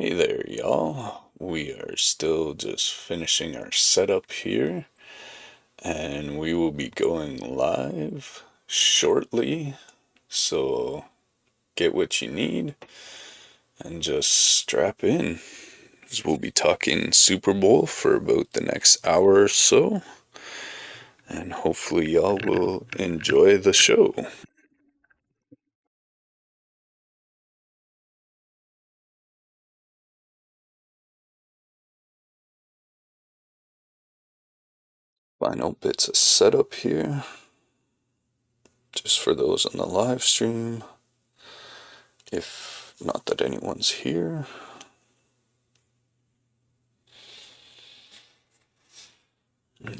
Hey there, y'all. We are still just finishing our setup here, and we will be going live shortly. So get what you need and just strap in, as we'll be talking Super Bowl for about the next hour or so, and hopefully, y'all will enjoy the show. Final bits of setup here, just for those on the live stream. If not that anyone's here.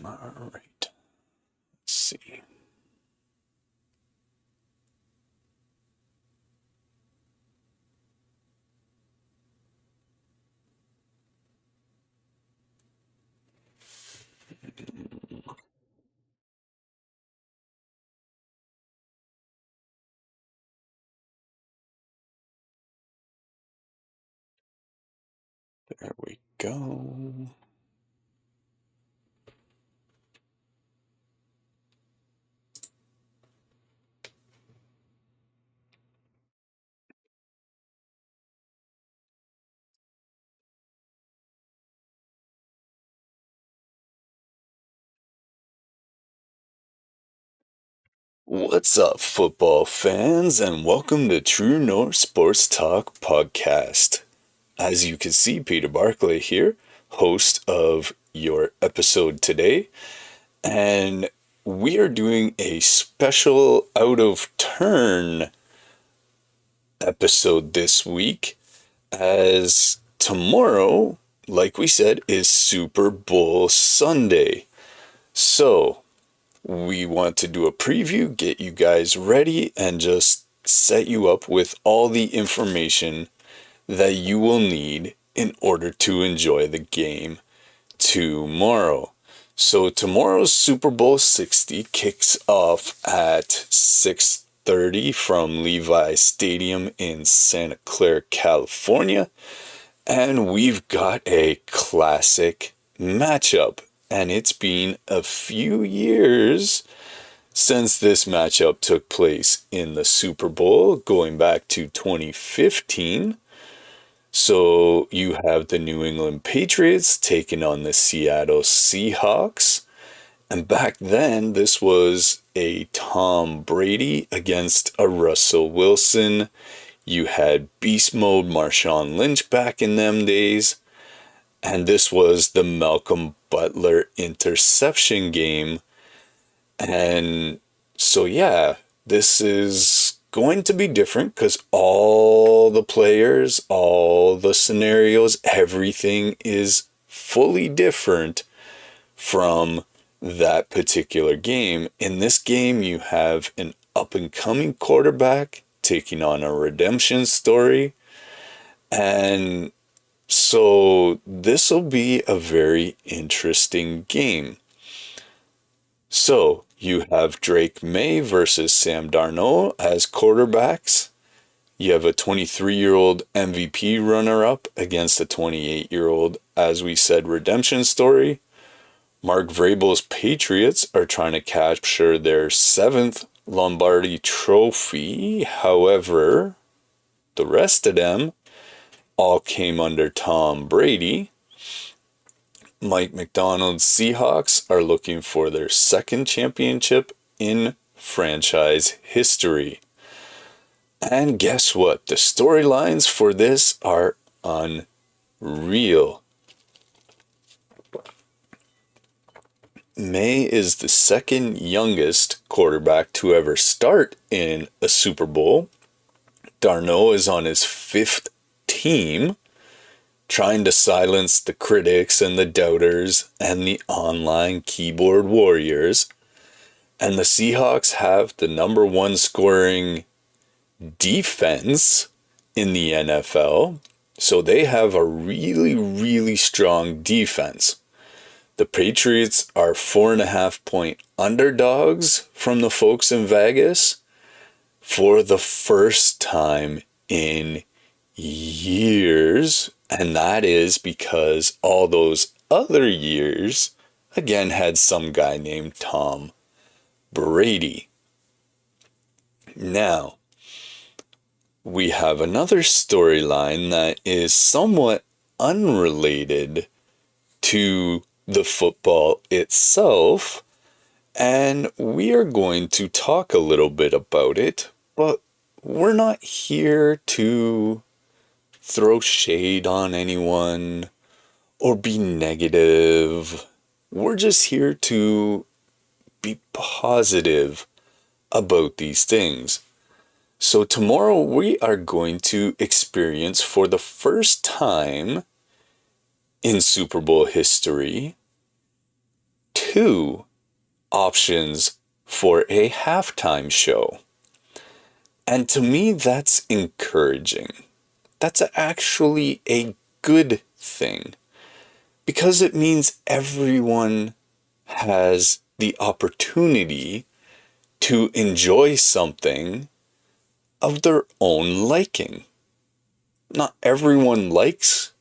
All right. Let's see. There we go. What's up, football fans, and welcome to True North Sports Talk podcast. As you can see, Peter Barclay here, host of your episode today, and we are doing a special out of turn episode this week, as tomorrow, like we said, is Super Bowl Sunday. So, we want to do a preview, get you guys ready, and just set you up with all the information that you will need in order to enjoy the game tomorrow. So tomorrow's Super Bowl 60 kicks off at 6:30 from Levi Stadium in Santa Clara, California. And we've got a classic matchup. And it's been a few years since this matchup took place in the Super Bowl, going back to 2015. So you have the New England Patriots taking on the Seattle Seahawks. And back then, this was a Tom Brady against a Russell Wilson. You had beast mode Marshawn Lynch back in them days. And this was the Malcolm Butler interception game. And so, yeah, this is going to be different because all the players, all the scenarios, everything is fully different from that particular game. In this game, you have an up and coming quarterback taking on a redemption story. And so this will be a very interesting game. So you have Drake May versus Sam Darnold as quarterbacks. You have a 23-year-old MVP runner-up against a 28-year-old, as we said, redemption story. Mark Vrabel's Patriots are trying to capture their 7th Lombardi trophy. However, the rest of them all came under Tom Brady. Mike Macdonald's Seahawks are looking for their 2nd championship in franchise history. And guess what? The storylines for this are unreal. May is the 2nd youngest quarterback to ever start in a Super Bowl. Darnold is on his 5th team, trying to silence the critics and the doubters and the online keyboard warriors. And the Seahawks have the number 1 scoring defense in the NFL. So they have a really, really strong defense. The Patriots are 4.5-point underdogs from the folks in Vegas for the first time in years, and that is because all those other years, again, had some guy named Tom Brady. Now, we have another storyline that is somewhat unrelated to the football itself, and we are going to talk a little bit about it, but we're not here to throw shade on anyone or be negative. We're just here to be positive about these things. So tomorrow we are going to experience for the first time in Super Bowl history 2 options for a halftime show. And to me, that's encouraging. That's actually a good thing because it means everyone has the opportunity to enjoy something of their own liking. Not everyone likes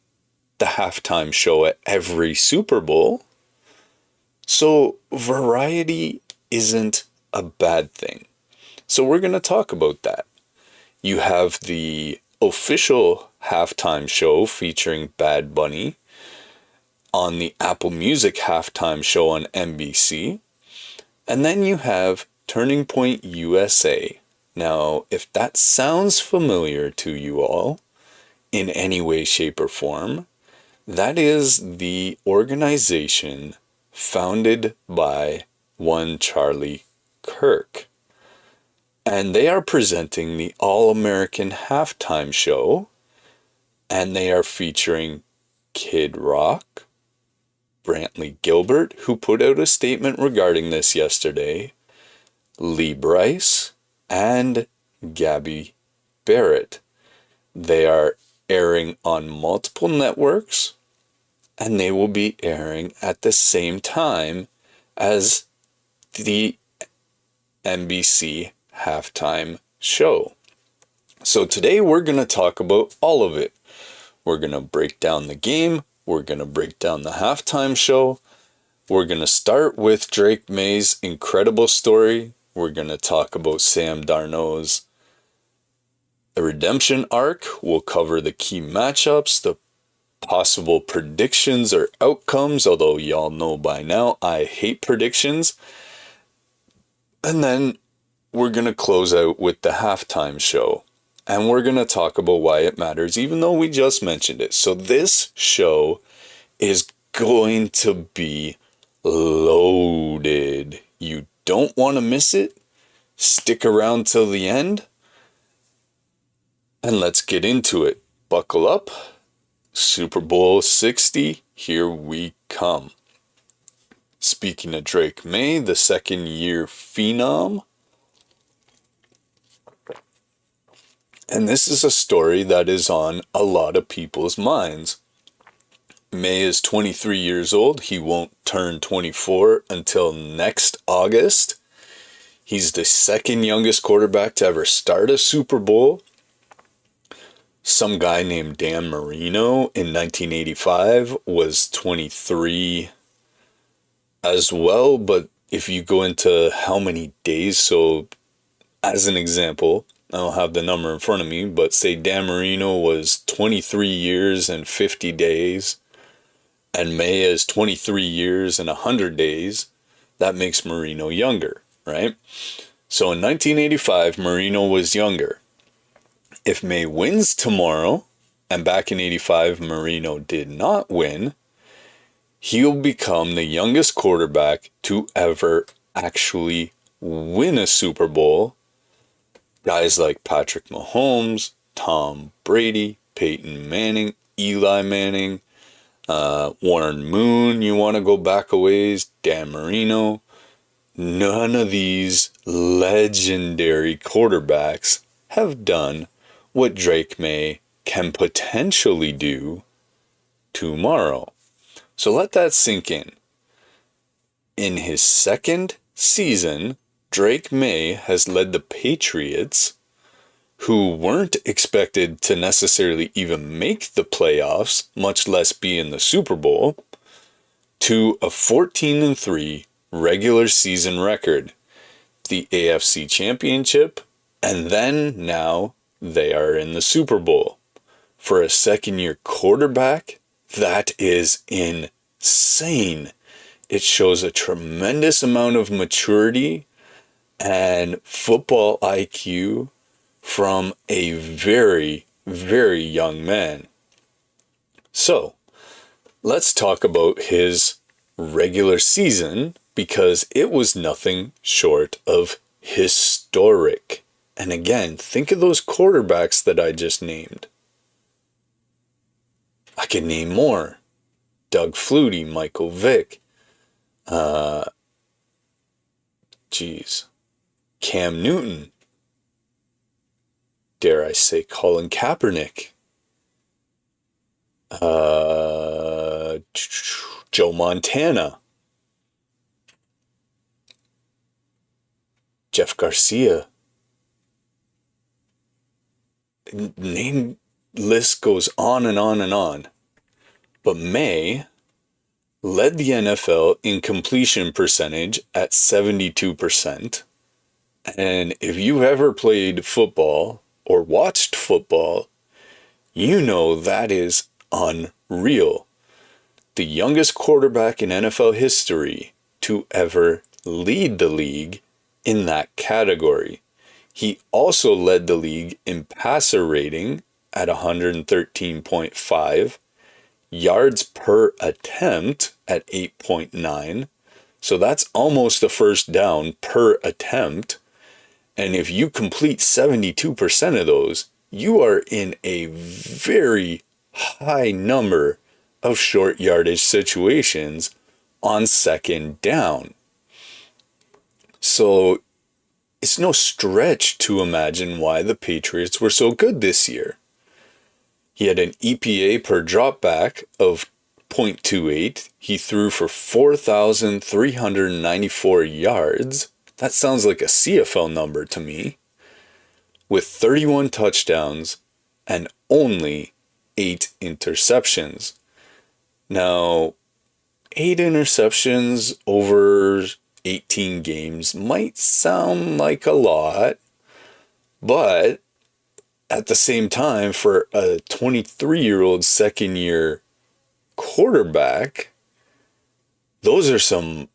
the halftime show at every Super Bowl, so variety isn't a bad thing. So we're going to talk about that. You have the official halftime show featuring Bad Bunny on the Apple Music halftime show on NBC. And then you have Turning Point USA. Now, if that sounds familiar to you all in any way, shape, or form, that is the organization founded by one Charlie Kirk. And they are presenting the All-American Halftime Show, and they are featuring Kid Rock, Brantley Gilbert, who put out a statement regarding this yesterday, Lee Brice, and Gabby Barrett. They are airing on multiple networks, and they will be airing at the same time as the NBC halftime show. So today we're going to talk about all of it. We're going to break down the game. We're going to break down the halftime show. We're going to start with Drake May's incredible story. We're going to talk about Sam Darnold's redemption arc. We'll cover the key matchups, the possible predictions or outcomes, although y'all know by now I hate predictions. And then we're going to close out with the halftime show. And we're going to talk about why it matters, even though we just mentioned it. So this show is going to be loaded. You don't want to miss it. Stick around till the end. And let's get into it. Buckle up. Super Bowl 60, here we come. Speaking of Drake May, the second-year phenom. And this is a story that is on a lot of people's minds. May is 23 years old. He won't turn 24 until next August. He's the second youngest quarterback to ever start a Super Bowl. Some guy named Dan Marino in 1985 was 23 as well. But if you go into how many days, so as an example, I don't have the number in front of me, but say Dan Marino was 23 years and 50 days, and May is 23 years and 100 days, that makes Marino younger, right? So in 1985, Marino was younger. If May wins tomorrow, and back in 85, Marino did not win, he'll become the youngest quarterback to ever actually win a Super Bowl. Guys like Patrick Mahomes, Tom Brady, Peyton Manning, Eli Manning, Warren Moon, you want to go back a ways, Dan Marino. None of these legendary quarterbacks have done what Drake May can potentially do tomorrow. So let that sink in. In his second season, Drake May has led the Patriots, who weren't expected to necessarily even make the playoffs, much less be in the Super Bowl, to a 14-3 regular season record, the AFC Championship, and then now they are in the Super Bowl. For a second-year quarterback, that is insane. It shows a tremendous amount of maturity and football IQ from a very, very young man. So, let's talk about his regular season, because it was nothing short of historic. And again, think of those quarterbacks that I just named. I can name more. Doug Flutie, Michael Vick, Cam Newton, dare I say Colin Kaepernick, Joe Montana, Jeff Garcia. Name list goes on and on and on. But May led the NFL in completion percentage at 72%. And if you've ever played football or watched football, you know that is unreal. The youngest quarterback in NFL history to ever lead the league in that category. He also led the league in passer rating at 113.5, yards per attempt at 8.9. So that's almost a first down per attempt. And if you complete 72% of those, you are in a very high number of short yardage situations on second down. So it's no stretch to imagine why the Patriots were so good this year. He had an EPA per dropback of 0.28. He threw for 4,394 yards. That sounds like a CFL number to me. With 31 touchdowns and only 8 interceptions. Now, 8 interceptions over 18 games might sound like a lot, but at the same time, for a 23-year-old second-year quarterback, those are some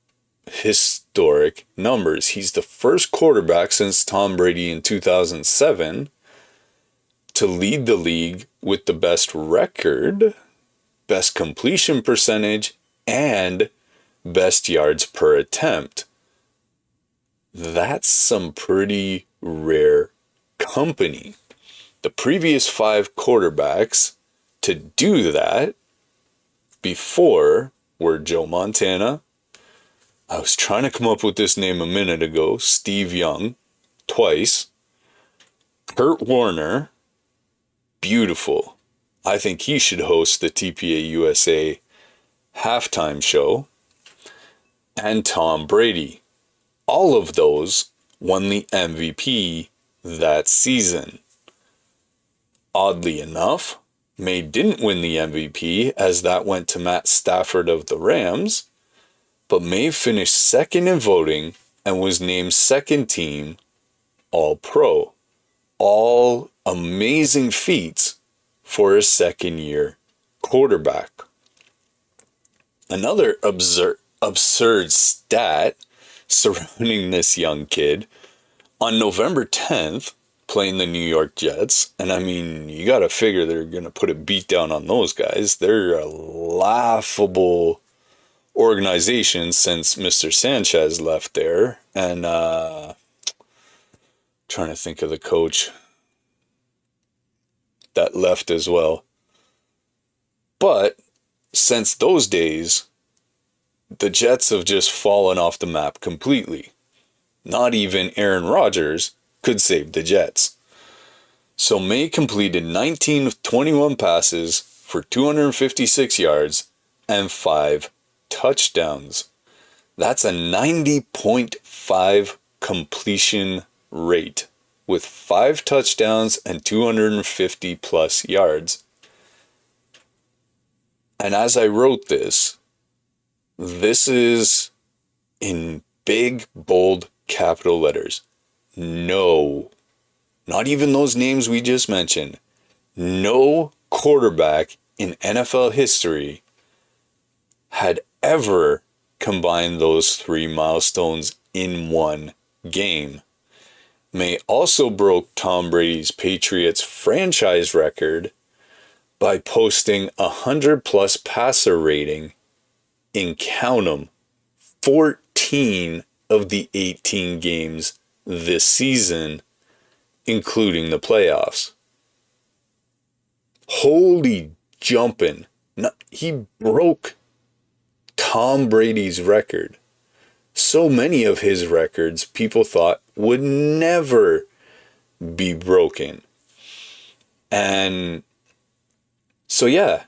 historic numbers. He's the first quarterback since Tom Brady in 2007 to lead the league with the best record, best completion percentage, and best yards per attempt. That's some pretty rare company. The previous 5 quarterbacks to do that before were Joe Montana. I was trying to come up with this name a minute ago. Steve Young, twice. Kurt Warner, beautiful. I think he should host the TPA USA halftime show. And Tom Brady. All of those won the MVP that season. Oddly enough, May didn't win the MVP, as that went to Matt Stafford of the Rams, but May finished second in voting and was named second team All-Pro. All amazing feats for a second-year quarterback. Another absurd stat surrounding this young kid, on November 10th, playing the New York Jets, and I mean, you gotta figure they're gonna put a beat down on those guys. They're a laughable organization since Mr. Sanchez left there, and trying to think of the coach that left as well. But since those days, the Jets have just fallen off the map completely. Not even Aaron Rodgers could save the Jets. So May completed 19 of 21 passes for 256 yards and 5 touchdowns. That's a 90.5 completion rate. with 5 touchdowns and 250 plus yards. And as I wrote this is in big, bold, capital letters. No, not even those names we just mentioned. No quarterback in NFL history had ever combined those 3 milestones in one game. May also broke Tom Brady's Patriots franchise record by posting 100 plus passer rating in, count 'em, 14 of the 18 games this season, including the playoffs. Holy jumping. He broke Tom Brady's record. So many of his records people thought would never be broken. And so yeah,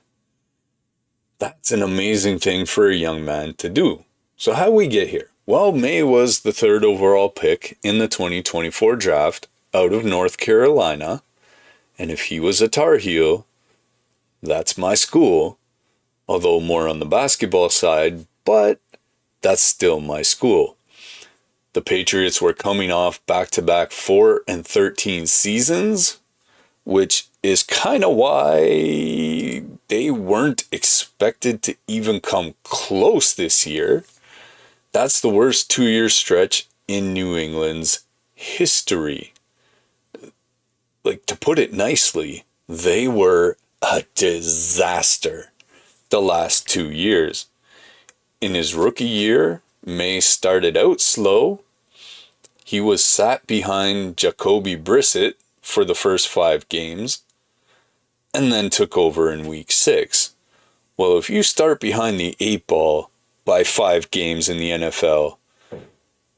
that's an amazing thing for a young man to do. So how we get here? Well, May was the 3rd overall pick in the 2024 draft out of North Carolina. And if he was a Tar Heel, that's my school. Although more on the basketball side, but that's still my school. The Patriots were coming off back-to-back 4-13 seasons, which is kind of why they weren't expected to even come close this year. That's the worst 2-year stretch in New England's history. Like, to put it nicely, they were a disaster the last 2 years. In his rookie year, May started out slow. He was sat behind Jacoby Brissett for the first 5 games and then took over in week 6. Well, if you start behind the 8 ball by 5 games in the NFL,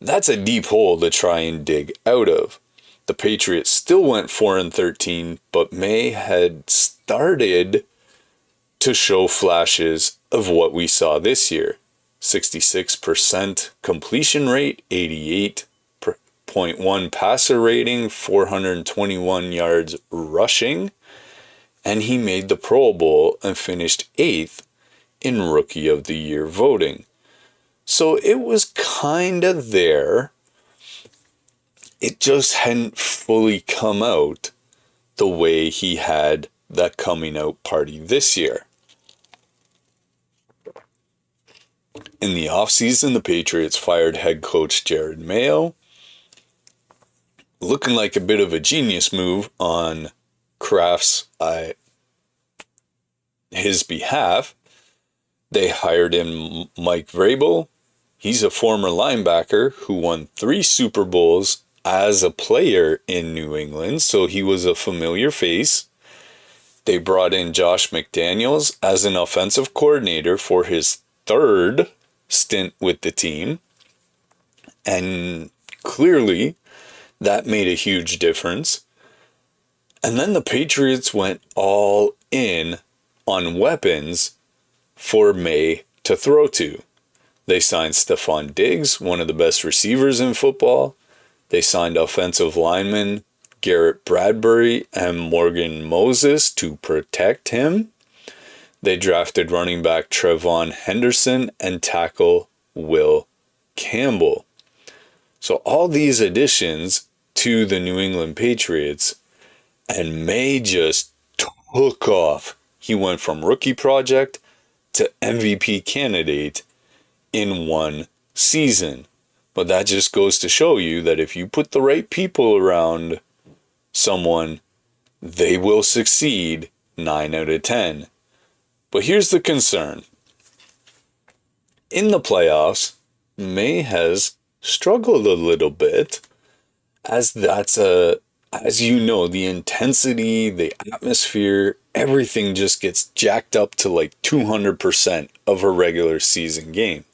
that's a deep hole to try and dig out of. The Patriots still went 4-13, but May had started to show flashes of what we saw this year. 66% completion rate, 88.1 passer rating, 421 yards rushing, and he made the Pro Bowl and finished 8th in Rookie of the Year voting. So it was kind of there. It just hadn't fully come out the way he had that coming out party this year. In the offseason, the Patriots fired head coach Jerod Mayo, looking like a bit of a genius move on Kraft's his behalf. They hired in Mike Vrabel. He's a former linebacker who won 3 Super Bowls as a player in New England, so he was a familiar face. They brought in Josh McDaniels as an offensive coordinator for his 3rd stint with the team, and clearly that made a huge difference. And then the Patriots went all in on weapons for May to throw to. They signed Stephon Diggs, one of the best receivers in football. They signed offensive linemen Garrett Bradbury and Morgan Moses to protect him. They drafted running back Trevon Henderson and tackle Will Campbell. So all these additions to the New England Patriots, and May just took off. He went from rookie project to MVP candidate in one season. But that just goes to show you that if you put the right people around someone, they will succeed 9 out of 10. But here's the concern. In the playoffs, May has struggled a little bit, as you know, the intensity, the atmosphere, everything just gets jacked up to like 200% of a regular season game.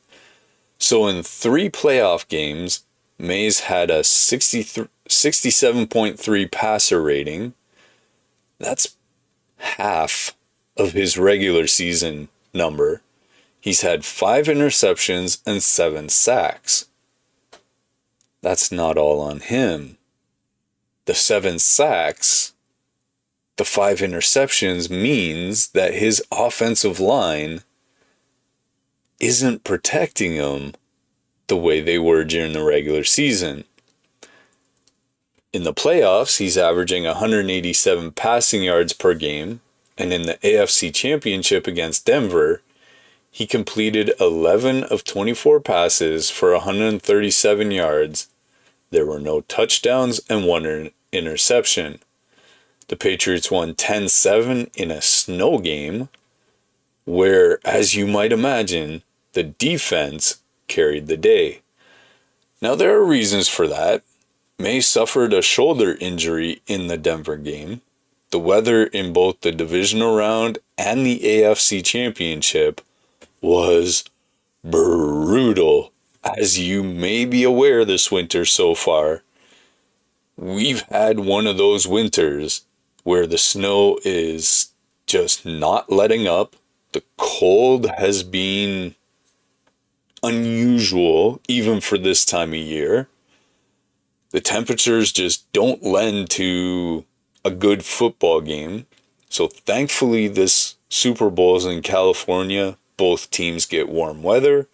So in 3 playoff games, May's had a 67.3 passer rating. That's half of his regular season number. He's had 5 interceptions and 7 sacks. That's not all on him. the 7 sacks, the 5 interceptions means that his offensive line isn't protecting him the way they were during the regular season. In the playoffs, he's averaging 187 passing yards per game, and in the AFC Championship against Denver, he completed 11 of 24 passes for 137 yards. There were no touchdowns and 1 interception. The Patriots won 10-7 in a snow game where, as you might imagine, the defense carried the day. Now, there are reasons for that. May suffered a shoulder injury in the Denver game. The weather in both the divisional round and the AFC Championship was brutal. As you may be aware this winter so far, we've had one of those winters where the snow is just not letting up. The cold has been unusual, even for this time of year. The temperatures just don't lend to a good football game. So thankfully this Super Bowl is in California. Both teams get warm weather,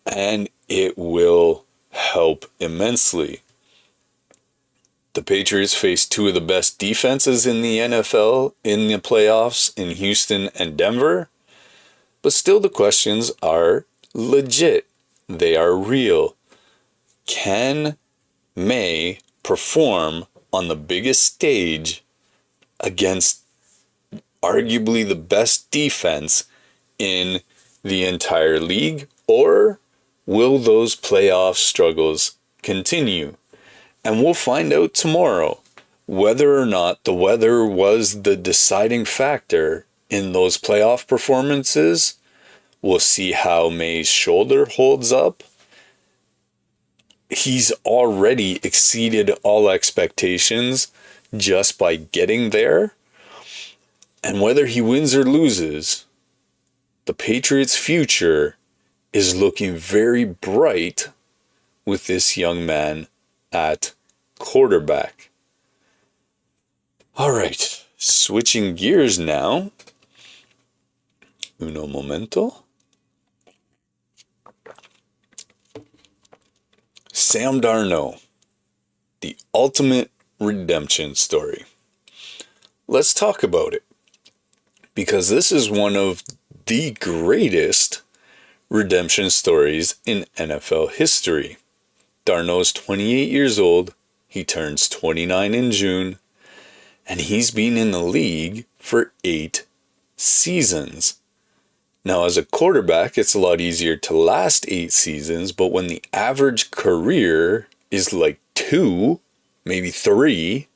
and it will help immensely. The Patriots face 2 of the best defenses in the NFL in the playoffs in Houston and Denver. But still the questions are legit. They are real. Can May perform on the biggest stage against arguably the best defense in the entire league? Or will those playoff struggles continue? And we'll find out tomorrow whether or not the weather was the deciding factor in those playoff performances. We'll see how May's shoulder holds up. He's already exceeded all expectations just by getting there. And whether he wins or loses, the Patriots' future is looking very bright with this young man at quarterback. All right, switching gears now. Uno momento. Sam Darnold, the ultimate redemption story. Let's talk about it, because this is one of the greatest redemption stories in NFL history. Darnold's 28 years old. He turns 29 in June, and he's been in the league for 8 seasons. Now, as a quarterback, it's a lot easier to last 8 seasons, but when the average career is like 2, maybe 3,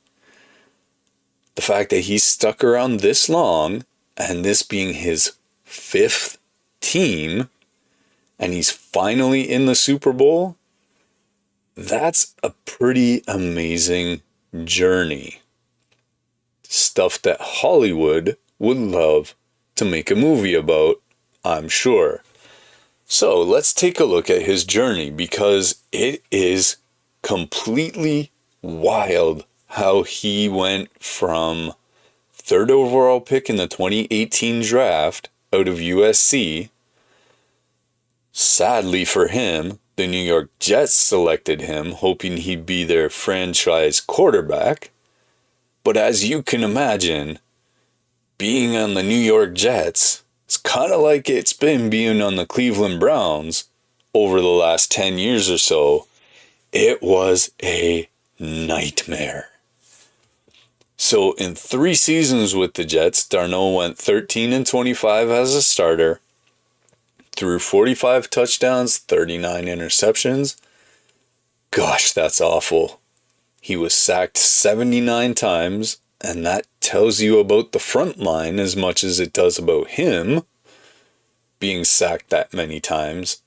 the fact that he's stuck around this long, and this being his 5th team, and he's finally in the Super Bowl, that's a pretty amazing journey. Stuff that Hollywood would love to make a movie about, I'm sure. So let's take a look at his journey, because it is completely wild how he went from 3rd overall pick in the 2018 draft out of USC. Sadly for him, the New York Jets selected him, hoping he'd be their franchise quarterback. But as you can imagine, being on the New York Jets, it's kind of like it's been being on the Cleveland Browns over the last 10 years or so. It was a nightmare. So in 3 seasons with the Jets, Darnold went 13-25 as a starter, threw 45 touchdowns, 39 interceptions. Gosh, that's awful. He was sacked 79 times, and that tells you about the front line as much as it does about him being sacked that many times.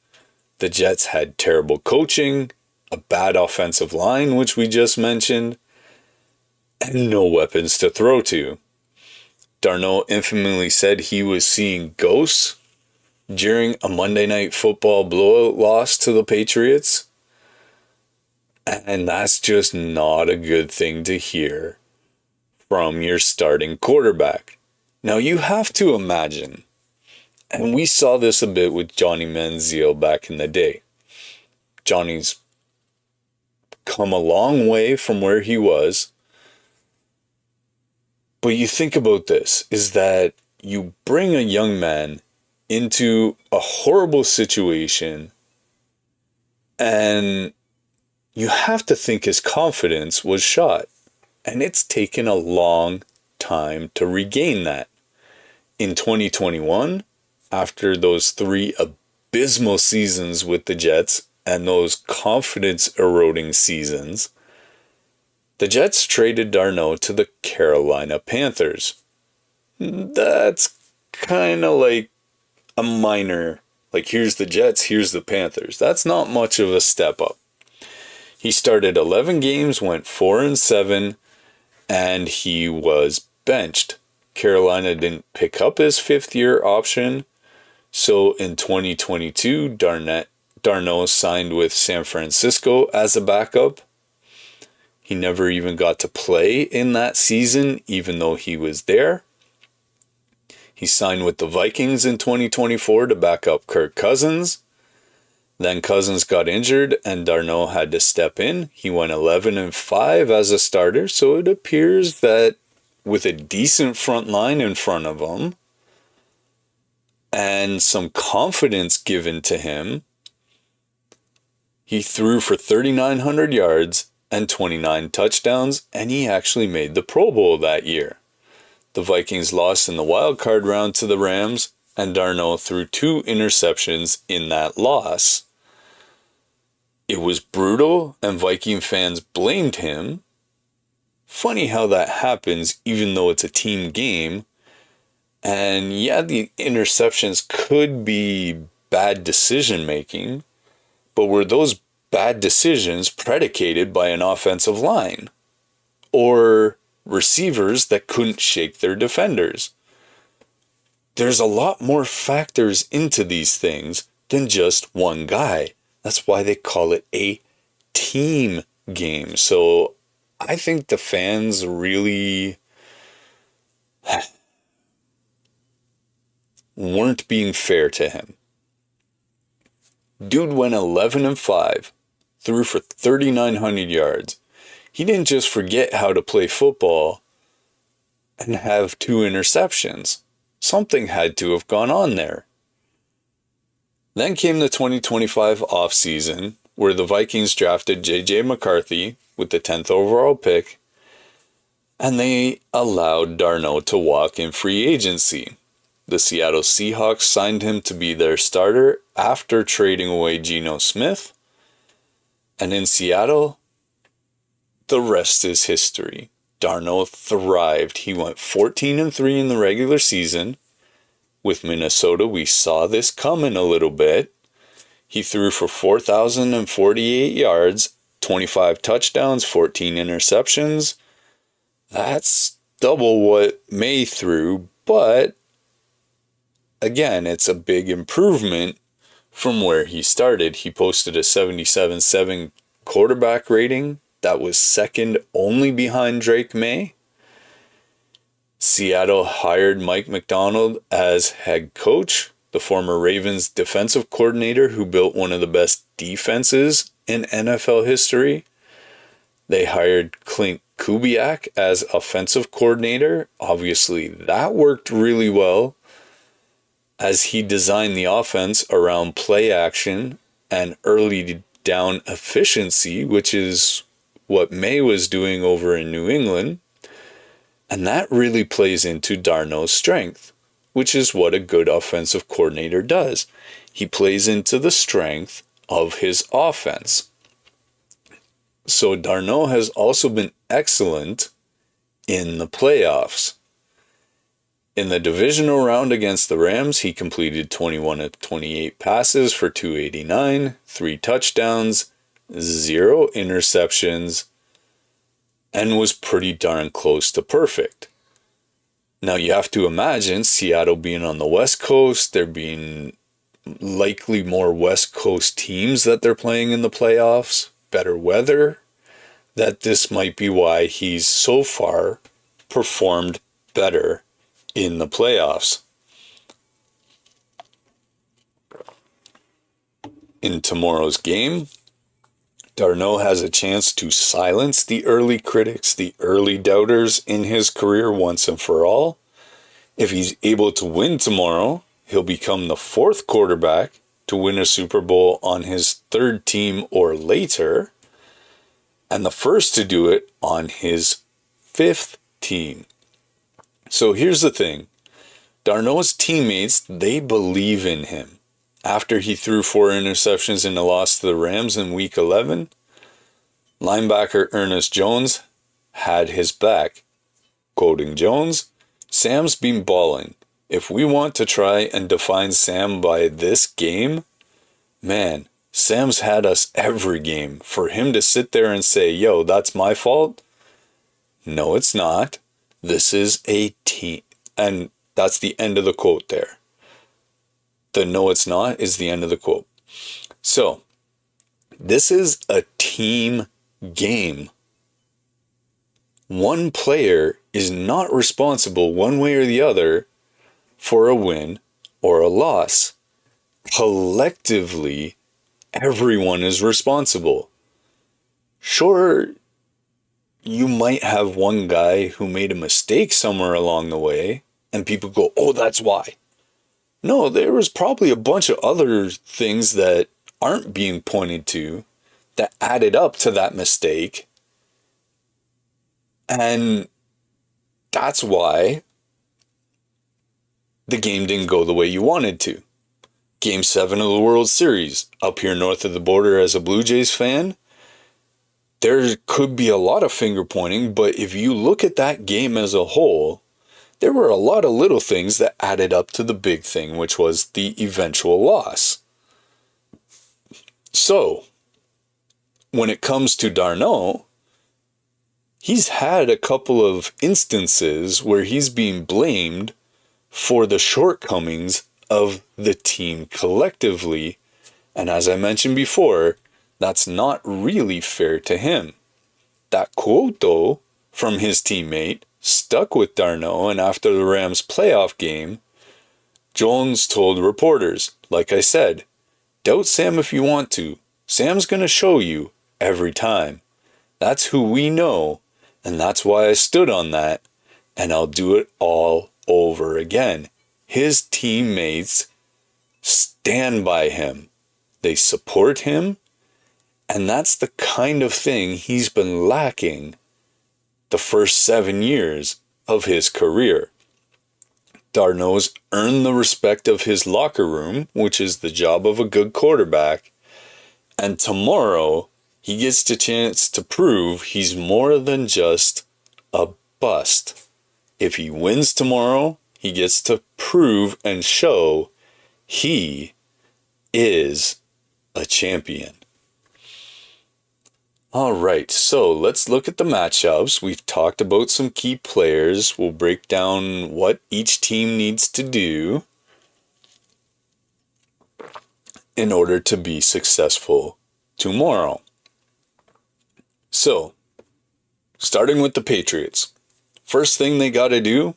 The Jets had terrible coaching, a bad offensive line, which we just mentioned, and no weapons to throw to. Darnold infamously said he was seeing ghosts during a Monday Night Football blowout loss to the Patriots. And that's just not a good thing to hear from your starting quarterback. Now you have to imagine, and we saw this a bit with Johnny Manziel back in the day. Johnny's come a long way from where he was. But you think about this, is that you bring a young man into a horrible situation, and you have to think his confidence was shot. And it's taken a long time to regain that. In 2021, after those 3 abysmal seasons with the Jets and those confidence eroding seasons, the Jets traded Darno to the Carolina Panthers. That's kind of like a minor, like here's the Jets, here's the Panthers. That's not much of a step up. He started 11 games, went 4-7, and he was benched. Carolina didn't pick up his 5th-year option, so in 2022, Darno signed with San Francisco as a backup. He never even got to play in that season, even though he was there. He signed with the Vikings in 2024 to back up Kirk Cousins. Then Cousins got injured and Darno had to step in. He went 11-5 as a starter, so it appears that with a decent front line in front of him and some confidence given to him, he threw for 3,900 yards and 29 touchdowns, and he actually made the Pro Bowl that year. The Vikings lost in the wild card round to the Rams, and Darno threw 2 interceptions in that loss. It was brutal, and Viking fans blamed him. Funny how that happens, even though it's a team game. And yeah, the interceptions could be bad decision making, but were those bad decisions predicated by an offensive line or receivers that couldn't shake their defenders? There's a lot more factors into these things than just one guy. That's why they call it a team game. So I think the fans really weren't being fair to him. Dude went 11-5, threw for 3,900 yards. He didn't just forget how to play football and have 2 interceptions. Something had to have gone on there. Then came the 2025 offseason, where the Vikings drafted J.J. McCarthy with the 10th overall pick, and they allowed Darno to walk in free agency. The Seattle Seahawks signed him to be their starter after trading away Geno Smith. And in Seattle, the rest is history. Darno thrived. He went 14-3 in the regular season. With Minnesota, we saw this coming a little bit. He threw for 4,048 yards, 25 touchdowns, 14 interceptions. That's double what May threw, but again, it's a big improvement from where he started. He posted a 77.7 quarterback rating. That was second only behind Drake May. Seattle hired Mike Macdonald as head coach, the former Ravens defensive coordinator who built one of the best defenses in NFL history. They hired Clint Kubiak as offensive coordinator. Obviously, that worked really well as he designed the offense around play action and early down efficiency, which is what May was doing over in New England. And that really plays into Darno's strength, which is what a good offensive coordinator does. He plays into the strength of his offense. So Darno has also been excellent in the playoffs. In the divisional round against the Rams, he completed 21 of 28 passes for 289, 3 touchdowns, 0 interceptions, and was pretty darn close to perfect. Now you have to imagine Seattle being on the West Coast, there being likely more West Coast teams that they're playing in the playoffs. better weather, that this might be why he's so far performed better in the playoffs. In tomorrow's game, d'Arnaud has a chance to silence the early critics, the early doubters in his career once and for all. If he's able to win tomorrow, he'll become the fourth quarterback to win a Super Bowl on his third team or later, and the first to do it on his fifth team. So here's the thing. d'Arnaud's teammates, they believe in him. After he threw 4 interceptions in a loss to the Rams in Week 11, linebacker Ernest Jones had his back. Quoting Jones, "Sam's been balling. If we want to try and define Sam by this game, man, Sam's had us every game. For him to sit there and say, yo, that's my fault? No, it's not. This is a team." And that's the end of the quote there. The "no, it's not" is the end of the quote. So, this is a team game. One player is not responsible one way or the other for a win or a loss. Collectively, everyone is responsible. Sure, you might have one guy who made a mistake somewhere along the way, and people go, oh, that's why. No, there was probably a bunch of other things that aren't being pointed to that added up to that mistake. And that's why the game didn't go the way you wanted to. Game 7 of the World Series, up here north of the border as a Blue Jays fan, there could be a lot of finger pointing, but if you look at that game as a whole, there were a lot of little things that added up to the big thing, which was the eventual loss. So, when it comes to d'Arnaud, he's had a couple of instances where he's being blamed for the shortcomings of the team collectively. And as I mentioned before, that's not really fair to him. That quote, though, from his teammate stuck with d'Arnaud, and after the Rams playoff game, Jones told reporters, like I said, doubt Sam if you want to. Sam's going to show you every time. That's who we know, and that's why I stood on that, and I'll do it all over again. His teammates stand by him. They support him, and that's the kind of thing he's been lacking the first 7 years of his career. d'Arnaud's earned the respect of his locker room, which is the job of a good quarterback, and tomorrow he gets the chance to prove he's more than just a bust. If he wins tomorrow, he gets to prove and show he is a champion. All right, so let's look at the matchups. We've talked about some key players. We'll break down what each team needs to do in order to be successful tomorrow. So, starting with the Patriots. First thing they got to do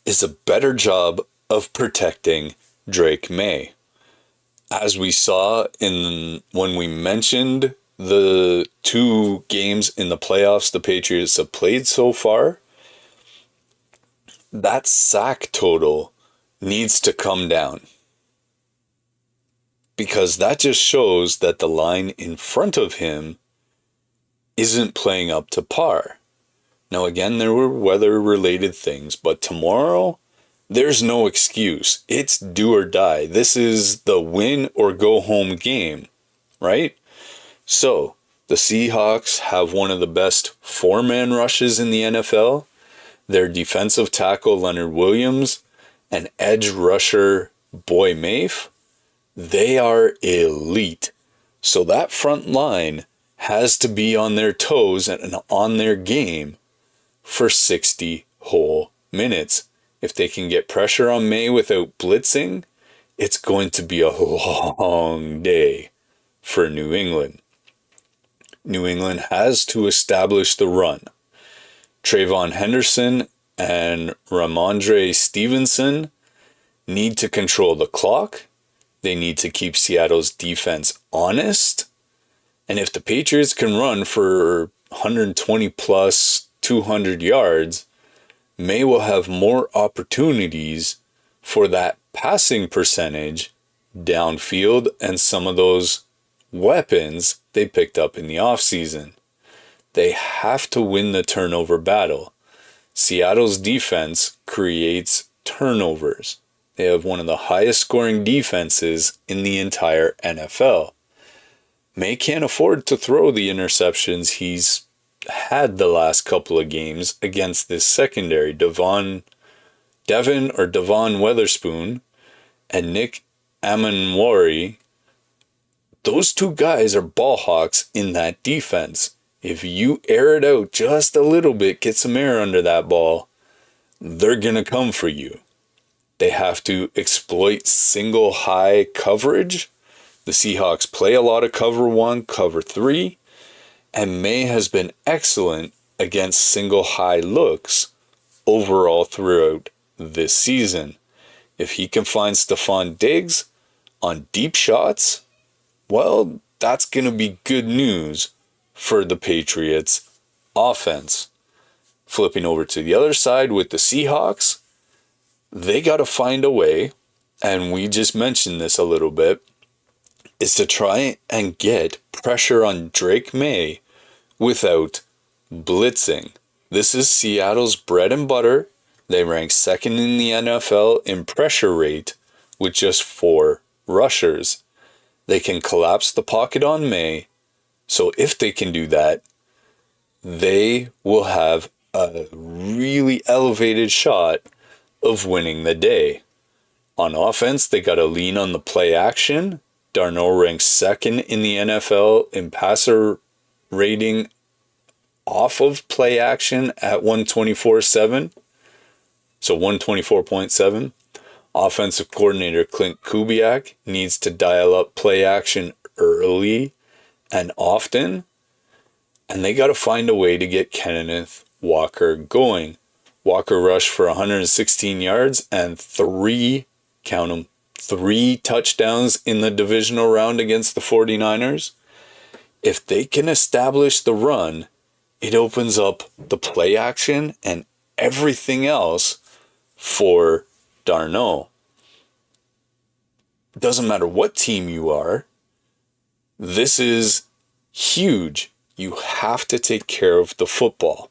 is a better job of protecting Drake May. As we saw when we mentioned the 2 games in the playoffs the Patriots have played so far, that sack total needs to come down. Because that just shows that the line in front of him isn't playing up to par. Now again, there were weather-related things, but tomorrow, there's no excuse. It's do or die. This is the win or go home game, right? So, the Seahawks have one of the best 4-man rushes in the NFL. Their defensive tackle, Leonard Williams, and edge rusher, Boy Mafe, they are elite. So that front line has to be on their toes and on their game for 60 whole minutes. If they can get pressure on May without blitzing, it's going to be a long day for New England. New England has to establish the run. Trayvon Henderson and Ramondre Stevenson need to control the clock. They need to keep Seattle's defense honest. And if the Patriots can run for 120 plus 200 yards, May will have more opportunities for that passing percentage downfield and some of those weapons they picked up in the offseason. They have to win the turnover battle. Seattle's defense creates turnovers. They have one of the highest scoring defenses in the entire NFL. May can't afford to throw the interceptions he's had the last couple of games against this secondary. Devon Weatherspoon and Nick Amanwari, those two guys are ball hawks in that defense. If you air it out just a little bit, get some air under that ball, they're going to come for you. They have to exploit single high coverage. The Seahawks play a lot of cover 1, cover 3, and May has been excellent against single high looks overall throughout this season. If he can find Stephon Diggs on deep shots, well, that's going to be good news for the Patriots offense. Flipping over to the other side with the Seahawks, they got to find a way, and we just mentioned this a little bit, is to try and get pressure on Drake May without blitzing. This is Seattle's bread and butter. They rank second in the NFL in pressure rate with just 4 rushers. They can collapse the pocket on May. So if they can do that, they will have a really elevated shot of winning the day. On offense, they got to lean on the play action. Darnold ranks second in the NFL in passer rating off of play action at 124.7. So 124.7. Offensive coordinator Clint Kubiak needs to dial up play action early and often. And they got to find a way to get Kenneth Walker going. Walker rushed for 116 yards and 3 touchdowns in the divisional round against the 49ers. If they can establish the run, it opens up the play action and everything else for Darnold. Doesn't matter what team you are, this is huge. You have to take care of the football.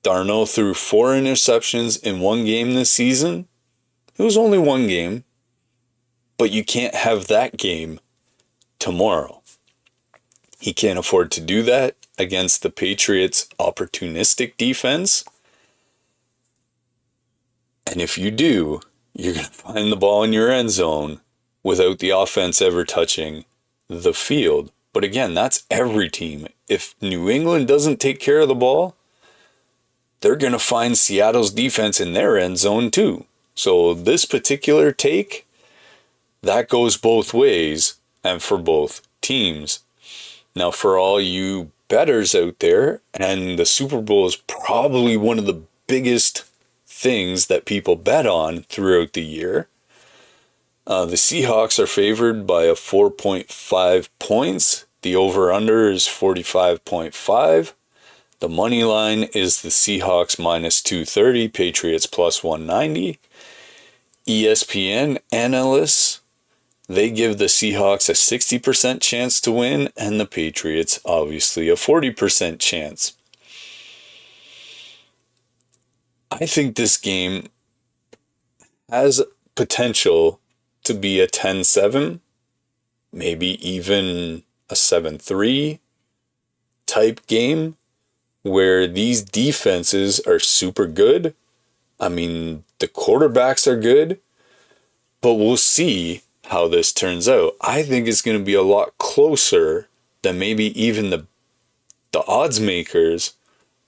Darnold threw 4 interceptions in one game this season. It was only one game, but you can't have that game tomorrow. He can't afford to do that against the Patriots' opportunistic defense. And if you do, you're going to find the ball in your end zone without the offense ever touching the field. But again, that's every team. If New England doesn't take care of the ball, they're going to find Seattle's defense in their end zone too. So this particular take, that goes both ways and for both teams. Now, for all you bettors out there, and the Super Bowl is probably one of the biggest things that people bet on throughout the year. The Seahawks are favored by a 4.5 points. The over-under is 45.5. The money line is the Seahawks minus 230, Patriots plus 190. ESPN analysts, they give the Seahawks a 60% chance to win, and the Patriots obviously a 40% chance. I think this game has potential to be a 10-7, maybe even a 7-3 type game where these defenses are super good. I mean, the quarterbacks are good, but we'll see how this turns out. I think it's going to be a lot closer than maybe even the odds makers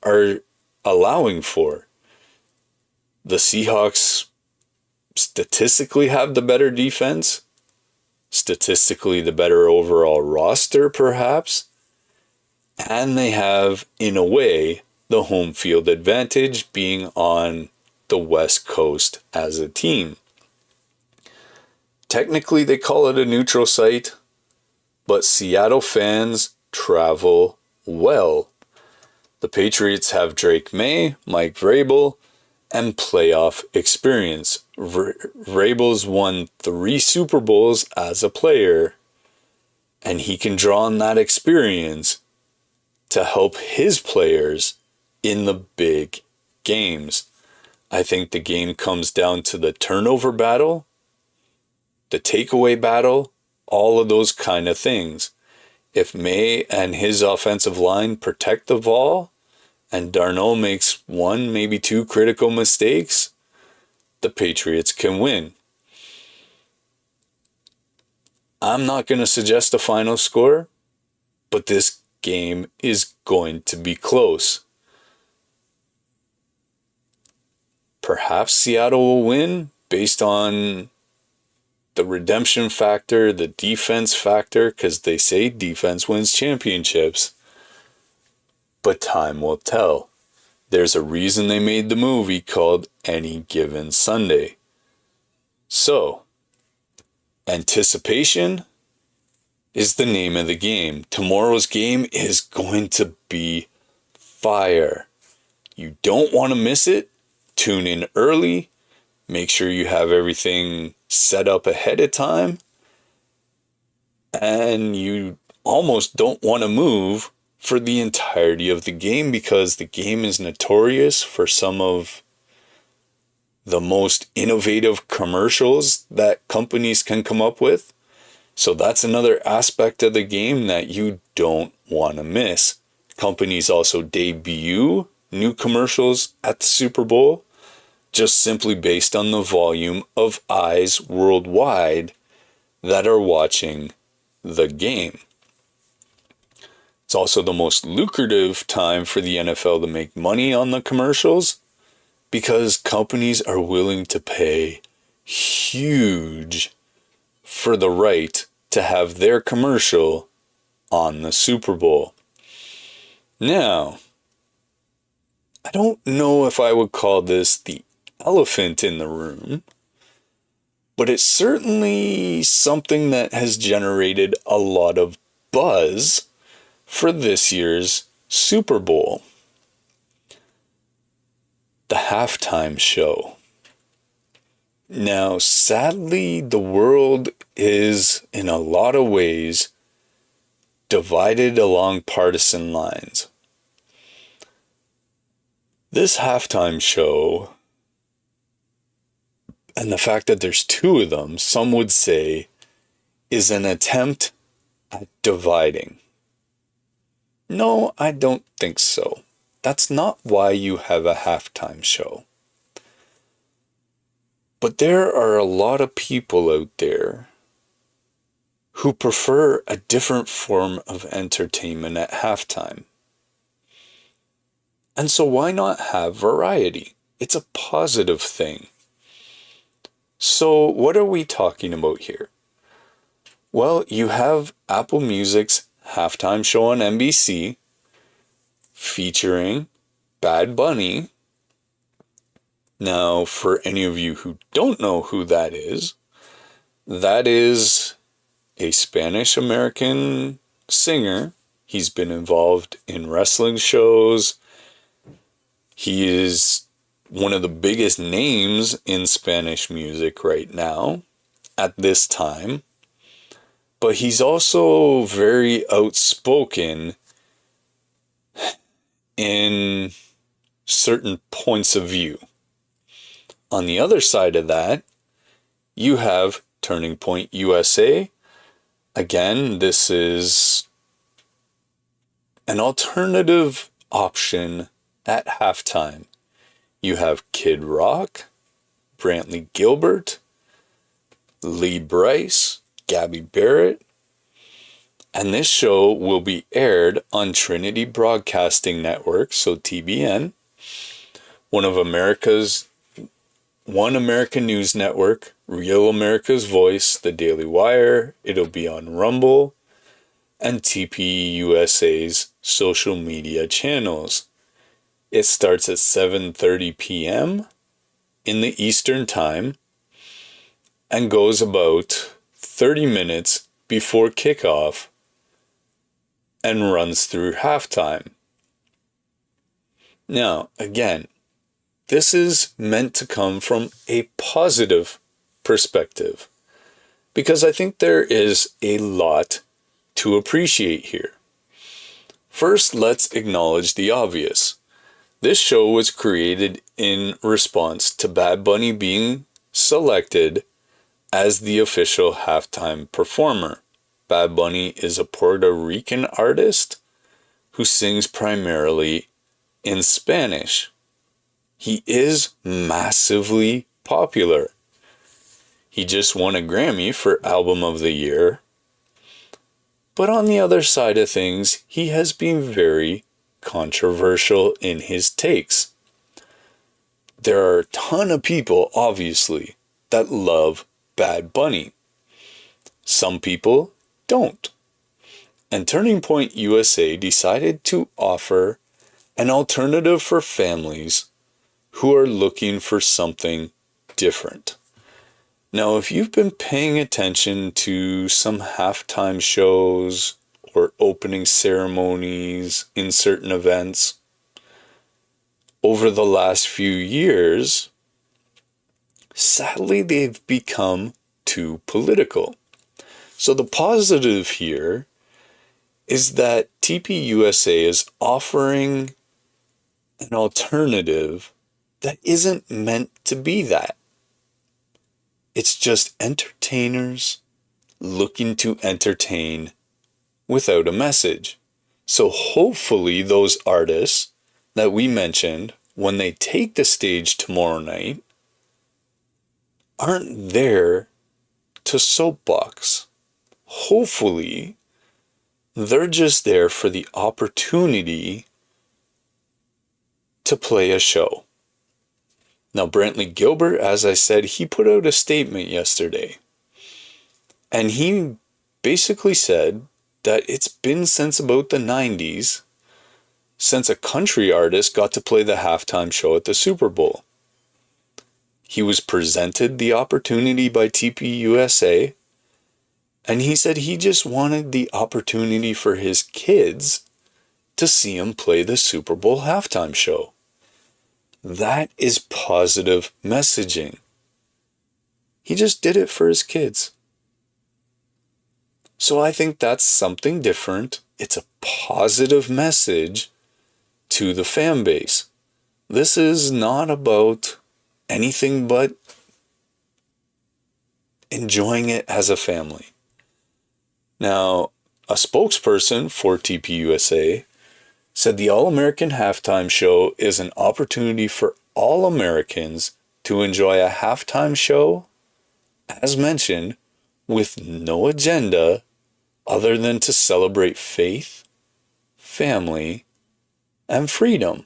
are allowing for. The Seahawks statistically have the better defense, statistically the better overall roster perhaps, And they have, in a way, the home field advantage being on the West Coast as a team. Technically, they call it a neutral site, but Seattle fans travel well. The Patriots have Drake May, Mike Vrabel, and playoff experience. Vrabel's won 3 Super Bowls as a player, and he can draw on that experience to help his players in the big games. I think the game comes down to the turnover battle, the takeaway battle, all of those kind of things. If May and his offensive line protect the ball and Darnold makes 1, maybe 2 critical mistakes, the Patriots can win. I'm not going to suggest a final score, but this game is going to be close. Perhaps Seattle will win based on the redemption factor, the defense factor, because they say defense wins championships. But time will tell. There's a reason they made the movie called Any Given Sunday. So, anticipation is the name of the game. Tomorrow's game is going to be fire. You don't want to miss it. Tune in early. Make sure you have everything set up ahead of time. And you almost don't want to move for the entirety of the game because the game is notorious for some of the most innovative commercials that companies can come up with. So that's another aspect of the game that you don't want to miss. Companies also debut new commercials at the Super Bowl, just simply based on the volume of eyes worldwide that are watching the game. It's also the most lucrative time for the NFL to make money on the commercials because companies are willing to pay huge for the right to have their commercial on the Super Bowl. Now, I don't know if I would call this the elephant in the room, but it's certainly something that has generated a lot of buzz for this year's Super Bowl. The halftime show. Now, sadly, the world is in a lot of ways divided along partisan lines. This halftime show, and the fact that there's 2 of them, some would say, is an attempt at dividing. No, I don't think so. That's not why you have a halftime show. But there are a lot of people out there who prefer a different form of entertainment at halftime. And so why not have variety? It's a positive thing. So what are we talking about here? Well, you have Apple Music's halftime show on NBC featuring Bad Bunny. Now, for any of you who don't know who that is a Spanish-American singer. He's been involved in wrestling shows. He is one of the biggest names in Spanish music right now at this time. But he's also very outspoken in certain points of view. On the other side of that, you have Turning Point USA. Again, this is an alternative option at halftime. You have Kid Rock, Brantley Gilbert, Lee Brice, Gabby Barrett, and this show will be aired on Trinity Broadcasting Network, so TBN, one American News Network, Real America's Voice, The Daily Wire. It'll be on Rumble, and TPUSA's social media channels. It starts at 7:30 p.m. in the Eastern Time and goes about 30 minutes before kickoff and runs through halftime. Now, again, this is meant to come from a positive perspective because I think there is a lot to appreciate here. First, let's acknowledge the obvious. This show was created in response to Bad Bunny being selected as the official halftime performer. Bad Bunny is a Puerto Rican artist who sings primarily in Spanish. He is massively popular. He just won a Grammy for Album of the Year. But on the other side of things, he has been very controversial in his takes. There are a ton of people, obviously, that love Bad Bunny. Some people don't. And Turning Point USA decided to offer an alternative for families who are looking for something different. Now, if you've been paying attention to some halftime shows or opening ceremonies in certain events over the last few years, sadly, they've become too political. So the positive here is that TPUSA is offering an alternative that isn't meant to be that. It's just entertainers looking to entertain without a message. So hopefully those artists that we mentioned, when they take the stage tomorrow night, aren't there to soapbox. Hopefully, they're just there for the opportunity to play a show. Now, Brantley Gilbert, as I said, he put out a statement yesterday. And he basically said that it's been since about the 90s since a country artist got to play the halftime show at the Super Bowl. He was presented the opportunity by TPUSA, and he said he just wanted the opportunity for his kids to see him play the Super Bowl halftime show. That is positive messaging. He just did it for his kids. So I think that's something different. It's a positive message to the fan base. This is not about anything but enjoying it as a family. Now, a spokesperson for TPUSA said the All-American Halftime Show is an opportunity for all Americans to enjoy a halftime show, as mentioned, with no agenda other than to celebrate faith, family, and freedom.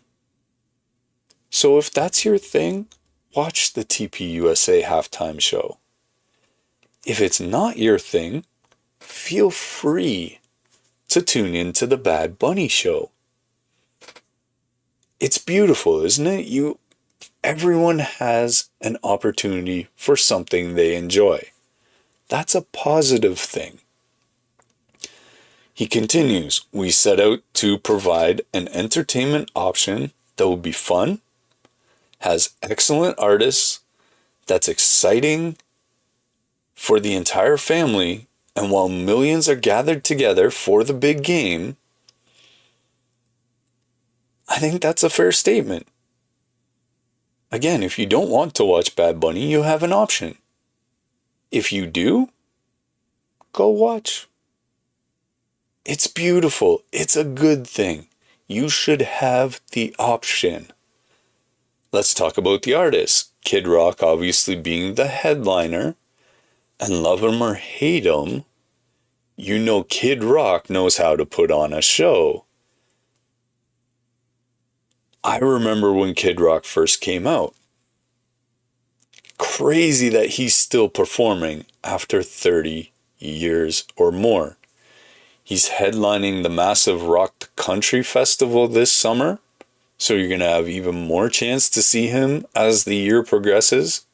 So if that's your thing, watch the TPUSA halftime show. If it's not your thing, feel free to tune in to the Bad Bunny show. It's beautiful, isn't it? Everyone has an opportunity for something they enjoy. That's a positive thing. He continues, we set out to provide an entertainment option that will be fun, has excellent artists, that's exciting for the entire family, and while millions are gathered together for the big game, I think that's a fair statement. Again, if you don't want to watch Bad Bunny, you have an option. If you do, go watch. It's beautiful. It's a good thing. You should have the option. Let's talk about the artists. Kid Rock obviously being the headliner, and love him or hate him, you know Kid Rock knows how to put on a show. I remember when Kid Rock first came out. Crazy that he's still performing after 30 years or more. He's headlining the massive Rock Country Festival this summer, so you're going to have even more chance to see him as the year progresses.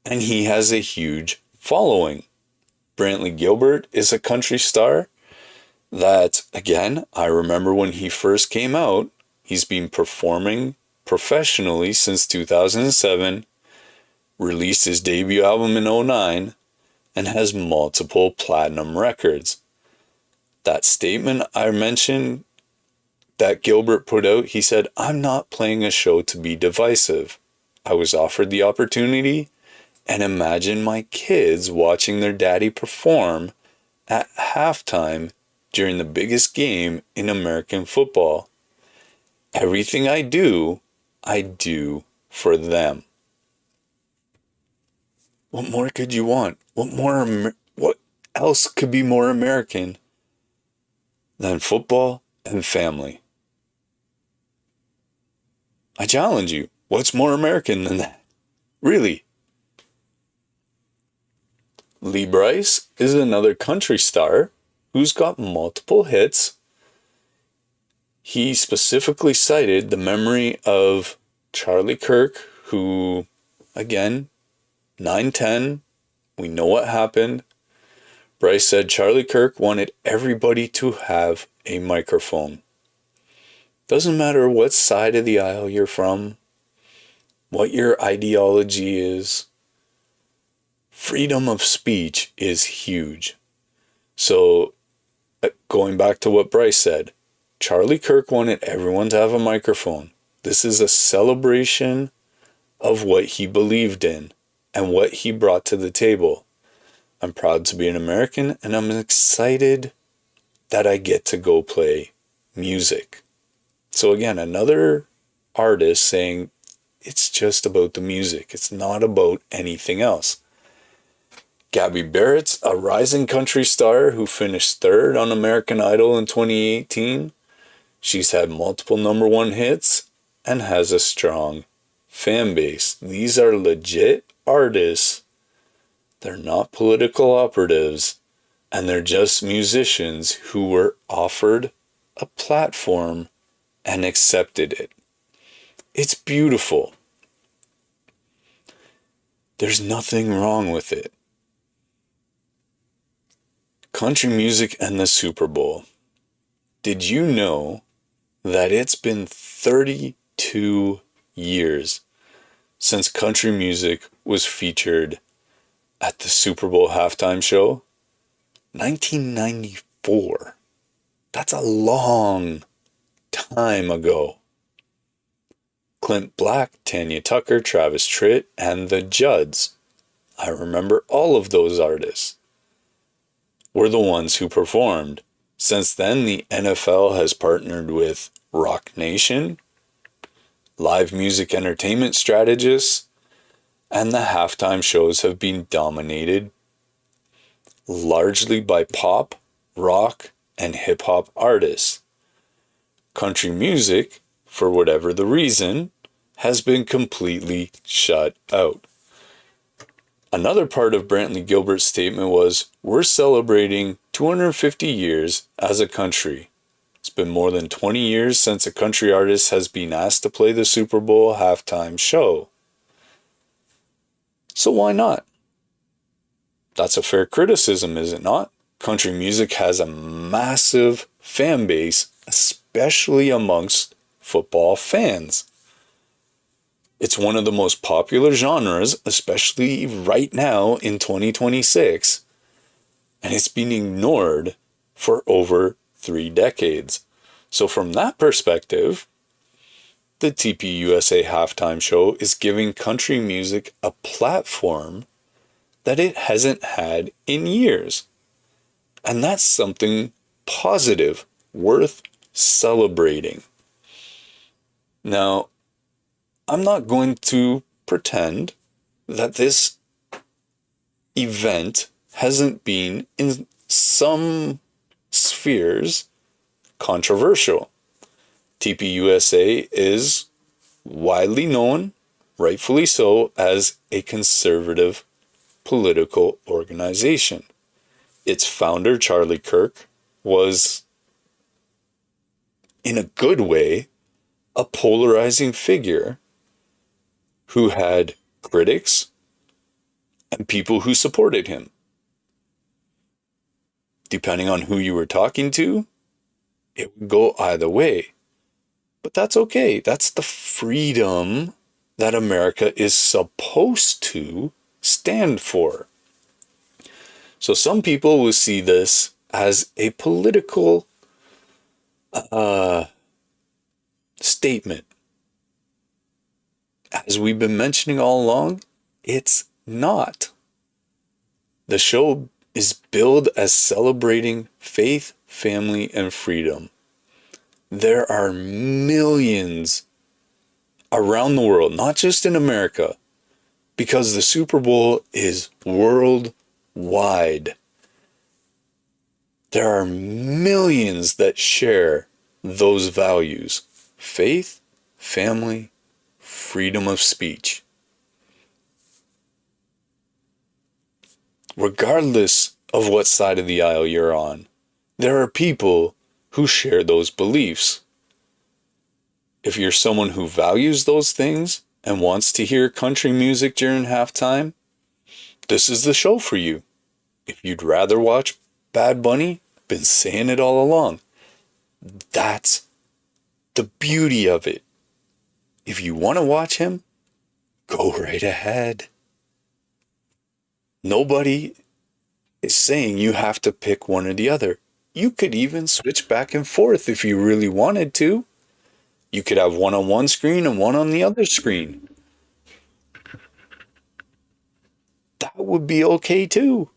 And he has a huge following. Brantley Gilbert is a country star that, again, I remember when he first came out. He's been performing professionally since 2007, released his debut album in 2009, and has multiple platinum records. That statement I mentioned that Gilbert put out, he said, "I'm not playing a show to be divisive. I was offered the opportunity, and imagine my kids watching their daddy perform at halftime during the biggest game in American football. Everything I do for them." What more could you want? What else could be more American than football and family? I challenge you. What's more American than that? Really? Lee Brice is another country star who's got multiple hits. He specifically cited the memory of Charlie Kirk, who, again, 9/10, we know what happened. Brice said Charlie Kirk wanted everybody to have a microphone. Doesn't matter what side of the aisle you're from, what your ideology is, freedom of speech is huge. So, going back to what Brice said, Charlie Kirk wanted everyone to have a microphone. This is a celebration of what he believed in and what he brought to the table. I'm proud to be an American, and I'm excited that I get to go play music. So again, another artist saying it's just about the music. It's not about anything else. Gabby Barrett's a rising country star who finished third on American Idol in 2018. She's had multiple number one hits and has a strong fan base. These are legit artists. They're not political operatives, and they're just musicians who were offered a platform and accepted it. It's beautiful. There's nothing wrong with it. Country music and the Super Bowl. Did you know that it's been 32 years since country music was featured at the Super Bowl halftime show? 1994. That's a long time ago. Clint Black, Tanya Tucker, Travis Tritt, and the Judds. I remember all of those artists were the ones who performed. Since then, the NFL has partnered with Rock Nation, live music entertainment strategists, and the halftime shows have been dominated largely by pop, rock, and hip-hop artists. Country music, for whatever the reason, has been completely shut out. Another part of Brantley Gilbert's statement was, "We're celebrating 250 years as a country. It's been more than 20 years since a country artist has been asked to play the Super Bowl halftime show. So why not?" That's a fair criticism, is it not? Country music has a massive fan base, especially amongst football fans. It's one of the most popular genres, especially right now in 2026, and it's been ignored for over 3 decades. So from that perspective, the TPUSA halftime show is giving country music a platform that it hasn't had in years. And that's something positive, worth celebrating. Now, I'm not going to pretend that this event hasn't been, in some spheres, controversial. TPUSA is widely known, rightfully so, as a conservative political organization. Its founder, Charlie Kirk, was, in a good way, a polarizing figure who had critics and people who supported him. Depending on who you were talking to, it would go either way. But that's okay. That's the freedom that America is supposed to stand for. So some people will see this as a political statement. As we've been mentioning all along, it's not. The show is billed as celebrating faith, family, and freedom. There are millions around the world, not just in America, because the Super Bowl is worldwide. There are millions that share those values: faith, family, freedom of speech. Regardless of what side of the aisle you're on, there are people who share those beliefs. If you're someone who values those things and wants to hear country music during halftime, this is the show for you. If you'd rather watch Bad Bunny, been saying it all along, that's the beauty of it. If you want to watch him, go right ahead. Nobody is saying you have to pick one or the other. You could even switch back and forth if you really wanted to. You could have one on one screen and one on the other screen. That would be okay too.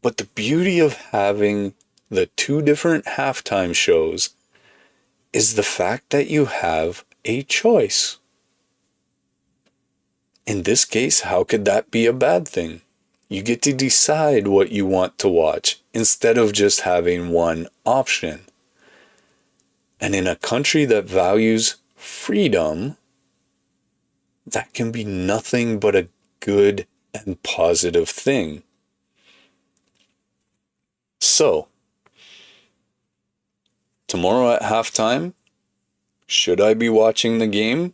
But the beauty of having the two different halftime shows is the fact that you have a choice. In this case, how could that be a bad thing? You get to decide what you want to watch instead of just having one option. And in a country that values freedom, that can be nothing but a good and positive thing. So, tomorrow at halftime, should I be watching the game?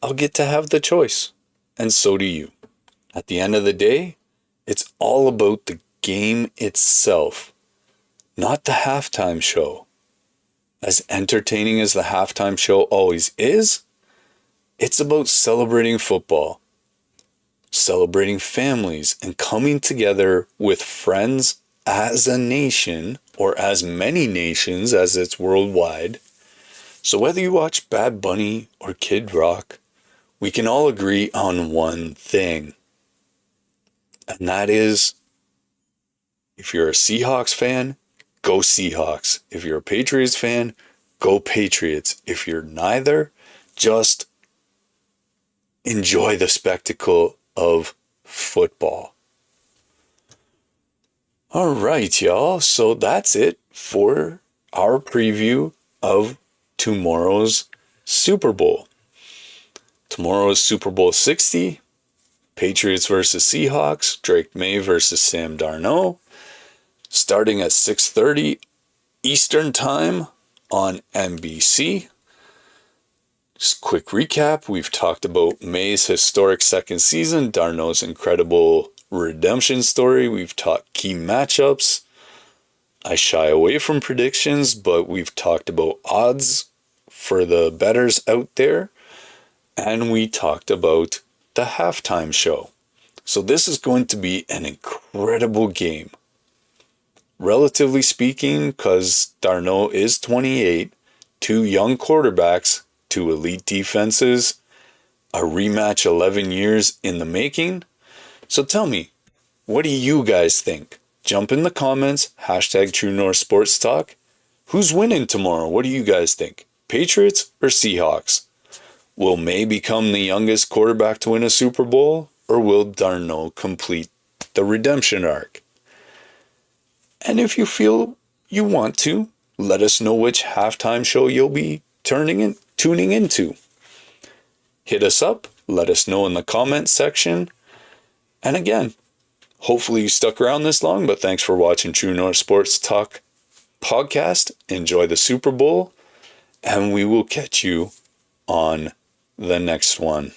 I'll get to have the choice, and so do you. At the end of the day, it's all about the game itself, not the halftime show. As entertaining as the halftime show always is, it's about celebrating football, celebrating families, and coming together with friends as a nation, or as many nations as it's worldwide. So whether you watch Bad Bunny or Kid Rock, we can all agree on one thing. And that is, if you're a Seahawks fan, go Seahawks. If you're a Patriots fan, go Patriots. If you're neither, just enjoy the spectacle of football. All right, y'all. So that's it for our preview of tomorrow's Super Bowl. Tomorrow is Super Bowl 60. Patriots versus Seahawks. Drake May versus Sam Darnold. Starting at 6:30 Eastern Time on NBC. Just quick recap. We've talked about May's historic second season, Darnold's incredible redemption story. We've talked key matchups. I shy away from predictions, but we've talked about odds for the bettors out there. And we talked about the halftime show. So this is going to be an incredible game. Relatively speaking, because Darnold is 28, two young quarterbacks, two elite defenses, a rematch 11 years in the making. So tell me, what do you guys think? Jump in the comments, hashtag True North Sports Talk. Who's winning tomorrow? What do you guys think? Patriots or Seahawks? Will May become the youngest quarterback to win a Super Bowl, or will Darnold complete the redemption arc? And if you feel you want to, let us know which halftime show you'll be tuning into. Hit us up, let us know in the comment section. And again, Hopefully you stuck around this long, but thanks for watching True North Sports Talk podcast. Enjoy the Super Bowl, and we will catch you on the next one.